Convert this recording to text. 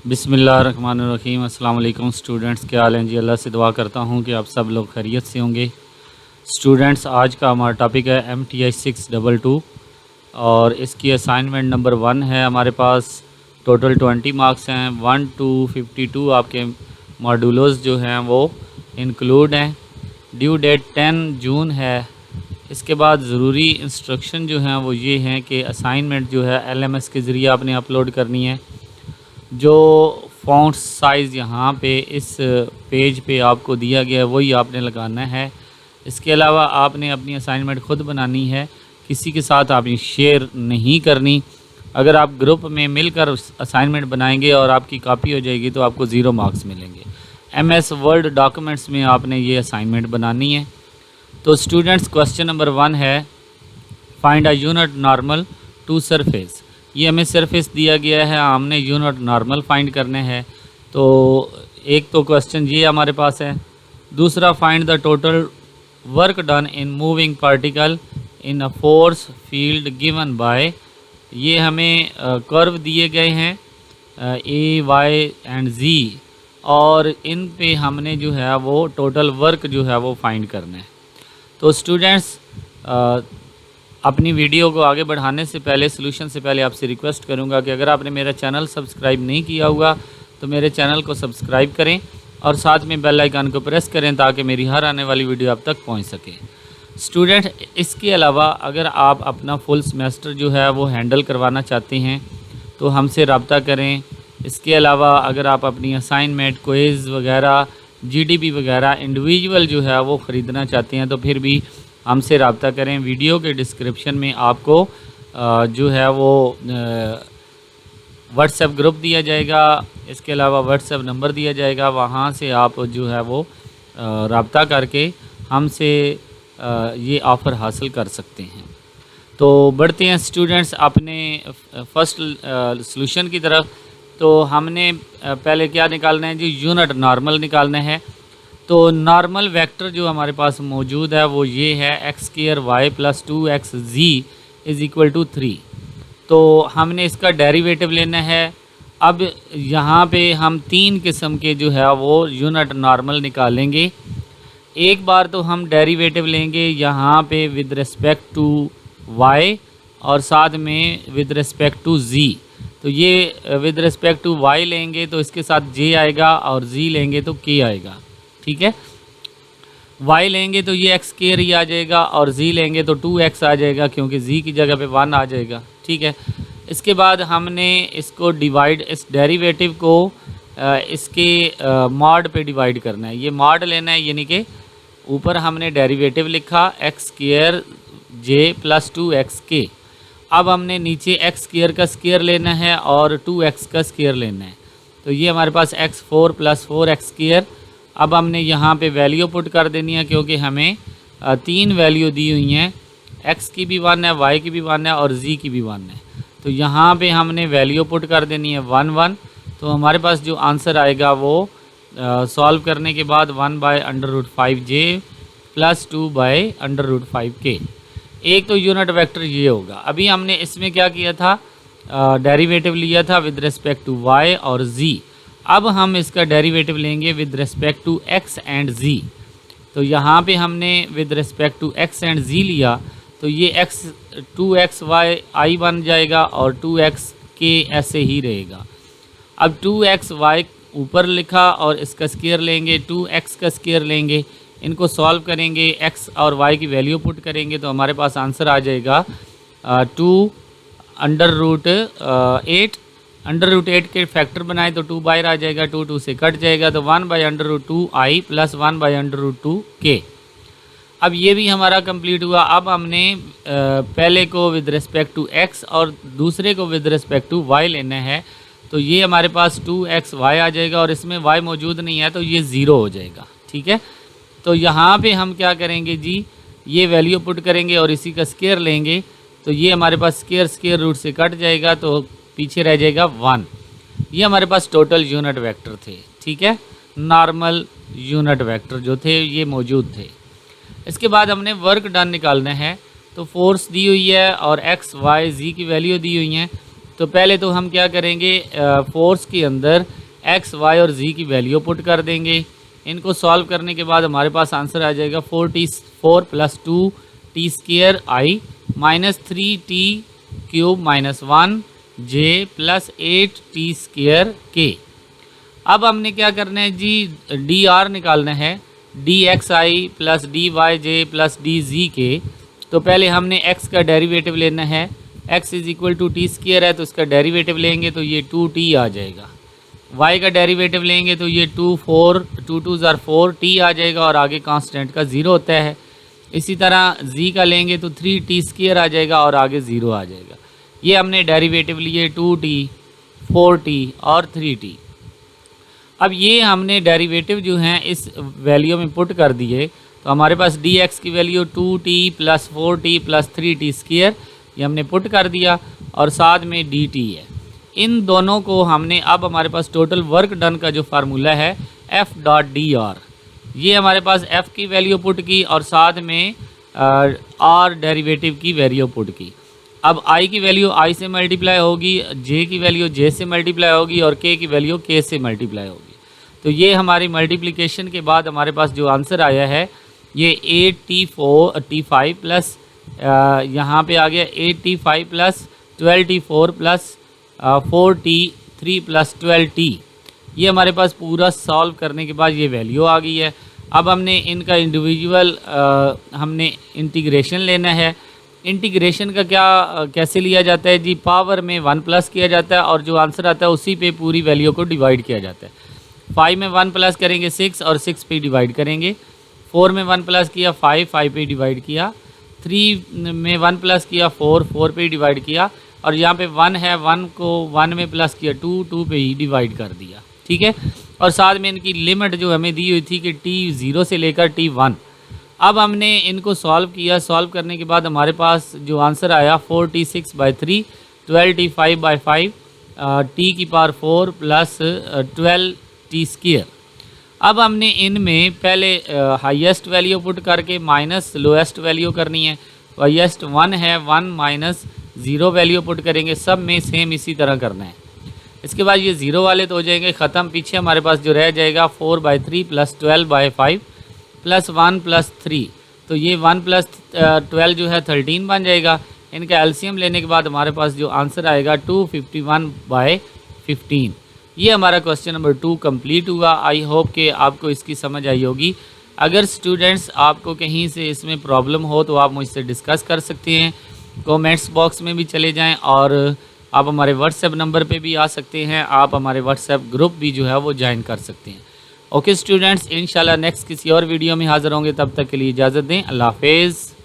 बिस्मिल्लाहिर्रहमानिर्रहीम। अस्सलाम वालेकुम स्टूडेंट्स, क्या हाल हैं जी। अल्लाह से दुआ करता हूँ कि आप सब लोग खैरियत से होंगे। स्टूडेंट्स, आज का हमारा टॉपिक है MTI 622 और इसकी असाइनमेंट नंबर 1 है। हमारे पास टोटल 20 मार्क्स हैं। 1 to 52 आपके मॉड्यूल्स जो हैं वो इंक्लूड हैं। ड्यू डेट 10 जून है। इसके बाद ज़रूरी इंस्ट्रक्शन जो हैं वो ये हैं कि असाइनमेंट जो है LMS के ज़रिए आपने अपलोड करनी है। जो फ़ॉन्ट साइज़ यहाँ पे इस पेज पे आपको दिया गया है वही आपने लगाना है। इसके अलावा आपने अपनी असाइनमेंट ख़ुद बनानी है, किसी के साथ आपने शेयर नहीं करनी। अगर आप ग्रुप में मिलकर असाइनमेंट बनाएंगे और आपकी कॉपी हो जाएगी तो आपको 0 मार्क्स मिलेंगे। MS वर्ड डॉक्यूमेंट्स में आपने ये असाइनमेंट बनानी है। तो स्टूडेंट्स, क्वेश्चन नंबर 1 है, find a unit normal to surface. ये हमें सरफेस दिया गया है, हमने यूनिट नॉर्मल फाइंड करने हैं। तो एक तो क्वेश्चन ये हमारे पास है। दूसरा, find the total work done in moving particle in a force field given by. ये हमें कर्व दिए गए हैं A, Y एंड Z, और इन पे हमने जो है वो टोटल वर्क जो है वो फाइंड करना है। तो स्टूडेंट्स, अपनी वीडियो को आगे बढ़ाने से पहले, सोल्यूशन से पहले आपसे रिक्वेस्ट करूंगा कि अगर आपने मेरा चैनल सब्सक्राइब नहीं किया हुआ तो मेरे चैनल को सब्सक्राइब करें और साथ में बेल आइकन को प्रेस करें ताकि मेरी हर आने वाली वीडियो आप तक पहुंच सके। स्टूडेंट, इसके अलावा अगर आप अपना फुल सेमेस्टर जो है वो हैंडल करवाना चाहते हैं तो हमसे रब्ता करें। इसके अलावा अगर आप अपनी असाइनमेंट, क्विज़ वगैरह, GDP वगैरह इंडिविजुअल जो है वो ख़रीदना चाहते हैं तो फिर भी हमसे रब्ता करें। वीडियो के डिस्क्रिप्शन में आपको जो है वो व्हाट्सएप ग्रुप दिया जाएगा। इसके अलावा व्हाट्सएप नंबर दिया जाएगा, वहाँ से आप जो है वो रब्ता करके हमसे ये ऑफ़र हासिल कर सकते हैं। तो बढ़ते हैं स्टूडेंट्स अपने फर्स्ट सॉल्यूशन की तरफ। तो हमने पहले क्या निकालना है जी, यूनिट नॉर्मल निकालना है। तो नॉर्मल वेक्टर जो हमारे पास मौजूद है वो ये है, x² + 2xz = 3। तो हमने इसका डेरिवेटिव लेना है। अब यहाँ पे हम 3 किस्म के जो है वो यूनिट नॉर्मल निकालेंगे। एक बार तो हम डेरिवेटिव लेंगे यहाँ पे विद रिस्पेक्ट टू y और साथ में विद रिस्पेक्ट टू z। तो ये विद रिस्पेक्ट टू y लेंगे तो इसके साथ j आएगा और z लेंगे तो k आएगा। ठीक है, y लेंगे तो ये x² ही आ जाएगा और z लेंगे तो 2x आ जाएगा क्योंकि z की जगह पे 1 आ जाएगा। ठीक है, इसके बाद हमने इसको डिवाइड, इस डेरिवेटिव को इसके मॉड पे डिवाइड करना है। ये मॉड लेना है, यानी कि ऊपर हमने डेरिवेटिव लिखा x² j + 2xk। अब हमने नीचे x² का स्क्वायर लेना है और 2x का स्क्वायर लेना है। तो ये हमारे पास x4 + 4x²। अब हमने यहाँ पे वैल्यू पुट कर देनी है क्योंकि हमें 3 वैल्यू दी हुई हैं, x की भी 1 है, y की भी 1 है और z की भी 1 है। तो यहाँ पे हमने वैल्यू पुट कर देनी है 1 1। तो हमारे पास जो आंसर आएगा वो सॉल्व करने के बाद 1/√5j + 2/√5k। एक तो यूनिट वेक्टर ये होगा। अभी हमने इसमें क्या किया था, डेरिवेटिव लिया था विद रिस्पेक्ट टू y और z। अब हम इसका डेरिवेटिव लेंगे with respect to x and z। तो यहाँ पे हमने with respect to x and z लिया तो ये 2xy बन जाएगा और 2xk ऐसे ही रहेगा। अब 2xy ऊपर लिखा और इसका स्क्वायर लेंगे, 2x का स्क्वायर लेंगे, इनको सॉल्व करेंगे, x और y की वैल्यू पुट करेंगे तो हमारे पास आंसर आ जाएगा 2√8। √8 के फैक्टर बनाए तो 2 बाहर आ जाएगा, 2 2 से कट जाएगा तो 1/√2i + 1/√2k। अब ये भी हमारा कंप्लीट हुआ। अब हमने पहले को विद रिस्पेक्ट टू x और दूसरे को विद रिस्पेक्ट टू y लेना है। तो ये हमारे पास 2xy आ जाएगा और इसमें y मौजूद नहीं है तो ये 0 हो जाएगा। ठीक है, तो यहाँ पे हम क्या करेंगे जी, ये वैल्यू पुट करेंगे और इसी का स्क्वायर लेंगे तो ये हमारे पास स्क्वायर रूट से कट जाएगा तो पीछे रह जाएगा 1। ये हमारे पास टोटल यूनिट वेक्टर थे। ठीक है, नॉर्मल यूनिट वेक्टर जो थे ये मौजूद थे। इसके बाद हमने वर्क डन निकालना है। तो फोर्स दी हुई है और x, y, z की वैल्यू दी हुई हैं। तो पहले तो हम क्या करेंगे, फोर्स के अंदर एक्स वाई और जी की वैल्यू पुट कर देंगे। इनको सॉल्व करने के बाद हमारे पास आंसर आ जाएगा 4 + 2t² i -3t³ -1 j + 8t² अब हमने क्या करना है जी, dr निकालना है, dxi + dyj + dz। तो पहले हमने x का डेरिवेटिव लेना है, x = t² है तो इसका डेरिवेटिव लेंगे तो ये 2t आ जाएगा। y का डेरिवेटिव लेंगे तो ये 2 2 ज़ार 4t आ जाएगा और आगे कांस्टेंट का 0 होता है। इसी तरह z का लेंगे तो 3t² आ जाएगा और आगे 0 आ जाएगा। ये हमने डेरिवेटिव लिए 2t 4t और 3t। अब ये हमने डेरिवेटिव जो हैं इस वैल्यू में पुट कर दिए तो हमारे पास dx की वैल्यू 2t + 4t + 3t² ये हमने पुट कर दिया और साथ में dt है। इन दोनों को हमने, अब हमारे पास टोटल वर्क डन का जो फार्मूला है F.dr, ये हमारे पास F की वैल्यू पुट की और साथ में R डेरिवेटिव की वैल्यू पुट की। अब I की वैल्यू I से मल्टीप्लाई होगी, J की वैल्यू J से मल्टीप्लाई होगी और K की वैल्यू K से मल्टीप्लाई होगी। तो ये हमारी मल्टीप्लिकेशन के बाद हमारे पास जो आंसर आया है ये 8t5 प्लस यहाँ पे आ गया 8t5 + 12t4 + 4t3 + 12t। ये हमारे पास पूरा सॉल्व करने के बाद ये वैल्यू आ गई है। अब हमने इनका इंडिविजुअल हमने इंटीग्रेशन लेना है। इंटीग्रेशन का कैसे लिया जाता है जी, पावर में 1 प्लस किया जाता है और जो आंसर आता है उसी पे पूरी वैल्यू को डिवाइड किया जाता है। 5 में 1 प्लस करेंगे 6 और 6 पे डिवाइड करेंगे। 4 में 1 प्लस किया 5 पे डिवाइड किया। 3 में 1 प्लस किया 4 पे डिवाइड किया और यहाँ पे 1 है, 1 को 1 में प्लस किया 2 पे ही डिवाइड कर दिया। ठीक है, और साथ में इनकी लिमिट जो हमें दी हुई थी कि t0 से लेकर t1। अब हमने इनको सॉल्व किया। सॉल्व करने के बाद हमारे पास जो आंसर आया 4t6/3 12t5/5 t⁴ plus 12t²। अब हमने इनमें पहले हाईएस्ट वैल्यू पुट करके माइनस लोएस्ट वैल्यू करनी है। हाईएस्ट 1 है, 1 - 0 वैल्यू पुट करेंगे। सब में सेम इसी तरह करना है। इसके बाद ये 0 वाले तो हो जाएंगे ख़त्म। पीछे हमारे पास जो रह जाएगा 4/3 + 12/5 + 1 + 3। तो ये 1 + 12 जो है 13 बन जाएगा। इनका एलसीएम लेने के बाद हमारे पास जो आंसर आएगा 251/15। ये हमारा क्वेश्चन नंबर 2 कंप्लीट हुआ। आई होप कि आपको इसकी समझ आई होगी। अगर स्टूडेंट्स आपको कहीं से इसमें प्रॉब्लम हो तो आप मुझसे डिस्कस कर सकते हैं। कमेंट्स बॉक्स में भी चले जाएं और आप हमारे व्हाट्सएप नंबर पे भी आ सकते हैं। आप हमारे व्हाट्सएप ग्रुप भी जो है वो ज्वाइन कर सकते हैं। ओके स्टूडेंट्स, इंशाल्लाह नेक्स्ट किसी और वीडियो में हाज़िर होंगे। तब तक के लिए इजाज़त दें। अल्लाह हाफ़िज़।